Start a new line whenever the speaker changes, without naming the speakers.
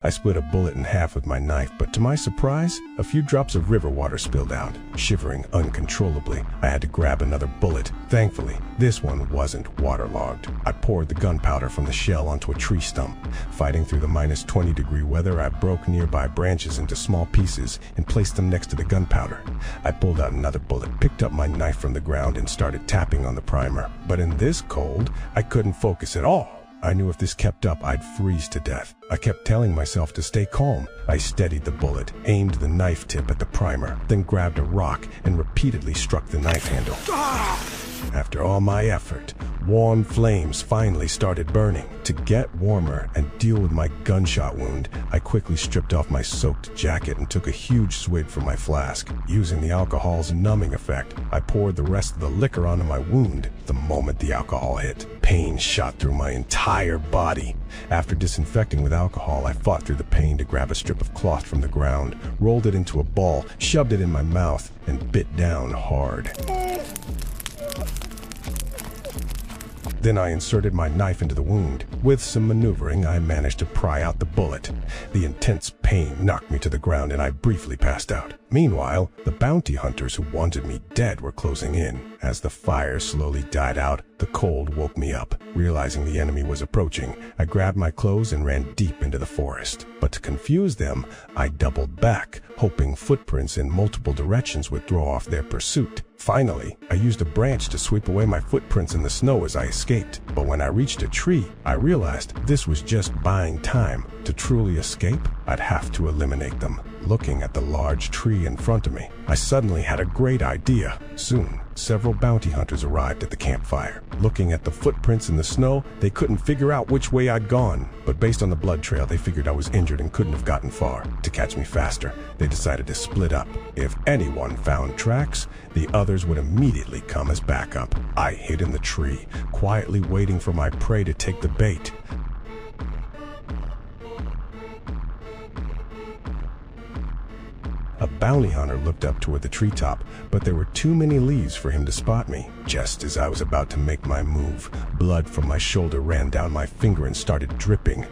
I split a bullet in half with my knife, but to my surprise, a few drops of river water spilled out. Shivering uncontrollably, I had to grab another bullet. Thankfully, this one wasn't waterlogged. I poured the gunpowder from the shell onto a tree stump. Fighting through the -20-degree weather, I broke nearby branches into small pieces and placed them next to the gunpowder. I pulled out another bullet, picked up my knife from the ground, and started tapping on the primer. But in this cold, I couldn't focus at all. I knew if this kept up, I'd freeze to death. I kept telling myself to stay calm. I steadied the bullet, aimed the knife tip at the primer, then grabbed a rock and repeatedly struck the knife handle. After all my effort, warm flames finally started burning. To get warmer and deal with my gunshot wound, I quickly stripped off my soaked jacket and took a huge swig from my flask. Using the alcohol's numbing effect, I poured the rest of the liquor onto my wound. The moment the alcohol hit, pain shot through my entire body. After disinfecting with alcohol, I fought through the pain to grab a strip of cloth from the ground, rolled it into a ball, shoved it in my mouth, and bit down hard. Then I inserted my knife into the wound. With some maneuvering, I managed to pry out the bullet. The intense pain knocked me to the ground and I briefly passed out. Meanwhile, the bounty hunters who wanted me dead were closing in. As the fire slowly died out, the cold woke me up. Realizing the enemy was approaching, I grabbed my clothes and ran deep into the forest. But to confuse them, I doubled back, hoping footprints in multiple directions would throw off their pursuit. Finally, I used a branch to sweep away my footprints in the snow as I escaped. But when I reached a tree, I realized this was just buying time. To truly escape, I'd have to eliminate them. Looking at the large tree in front of me, I suddenly had a great idea. Soon, several bounty hunters arrived at the campfire. Looking at the footprints in the snow, they couldn't figure out which way I'd gone. But based on the blood trail, they figured I was injured and couldn't have gotten far. To catch me faster, they decided to split up. If anyone found tracks, the others would immediately come as backup. I hid in the tree, quietly waiting for my prey to take the bait. A bounty hunter looked up toward the treetop, but there were too many leaves for him to spot me. Just as I was about to make my move, blood from my shoulder ran down my finger and started dripping.